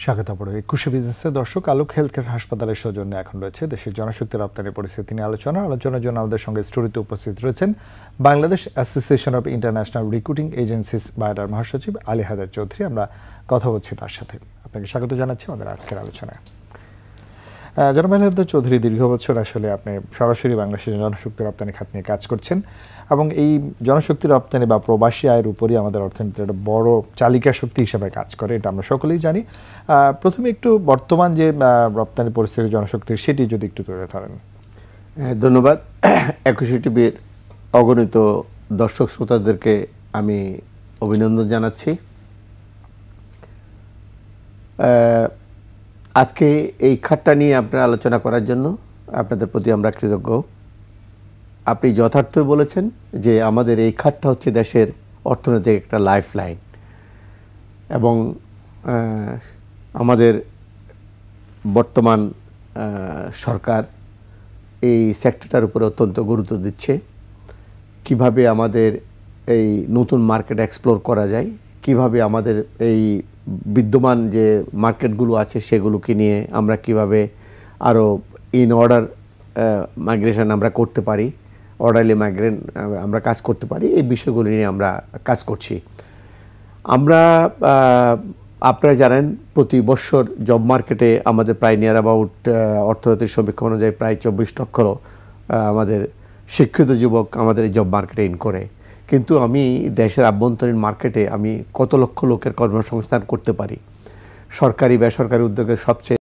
স্বাগত পড়ে ২১ বিজনেসের দর্শক আলোক হেলথ কেয়ার হাসপাতালের সৌজন্যে এখন রয়েছে দেশের জনশক্তি রপ্তানি পরিস্থিতি নিয়ে আলোচনার জন্য আমাদের সঙ্গে স্টুডিওতে উপস্থিত রয়েছেন Bangladesh association of international recruiting agencies বায়ডার মহাসচিব আলী হায়দার চৌধুরী। আমরা কথা বলছি তার সাথে। আপনাকে স্বাগত জানাচ্ছি আমাদের আজকের আলোচনায়। জনাব আলী হায়দার চৌধুরী, দীর্ঘ বছর আসলে আপনি সরাসরি বাংলাদেশের জনশক্তি রপ্তানি খাত নিয়ে কাজ করছেন এবং এই জনশক্তি রপ্তানি বা প্রবাসী আয়ের উপরই আমাদের অর্থনীতির একটা বড় চালিকা শক্তি হিসেবে কাজ করে, এটা আমরা সকলেই জানি। প্রথমে একটু বর্তমান যে রপ্তানি পরিস্থিতি জনশক্তির সেটি যদি একটু তুলে ধরেন। ধন্যবাদ। ২১ টিভির অগণিত দর্শক শ্রোতাদেরকে আমি অভিনন্দন জানাচ্ছি। আজকে এই খাতটা নিয়ে আপনারা আলোচনা করার জন্য আপনাদের প্রতি আমরা কৃতজ্ঞ। আপনি যথার্থই বলেছেন যে আমাদের এই খাতটা হচ্ছে দেশের অর্থনৈতিক একটা লাইফ লাইন এবং আমাদের বর্তমান সরকার এই সেক্টরটার উপরে অত্যন্ত গুরুত্ব দিচ্ছে। কিভাবে আমাদের এই নতুন মার্কেট এক্সপ্লোর করা যায়, কিভাবে আমাদের এই বিদ্যমান যে মার্কেটগুলো আছে সেগুলোকে নিয়ে আমরা কিভাবে আরও ইন অর্ডার মাইগ্রেশন আমরা করতে পারি, অর্ডারলি মাইগ্রেন আমরা কাজ করতে পারি, এই বিষয়গুলো নিয়ে আমরা কাজ করছি। আমরা আপনারা জানেন প্রতি বছর জব মার্কেটে আমাদের প্রায় নিয়ার অ্যাবাউট অর্থনৈতিক সমীক্ষা অনুযায়ী প্রায় ২৪ লক্ষ আমাদের শিক্ষিত যুবক আমাদের এই জব মার্কেটে ইন করে। কিন্তু আমি দেশের আভ্যন্তরীণ মার্কেটে আমি কত লক্ষ লোকের কর্মসংস্থান করতে পারি। সরকারি বেসরকারি উদ্যোগের সবচেয়ে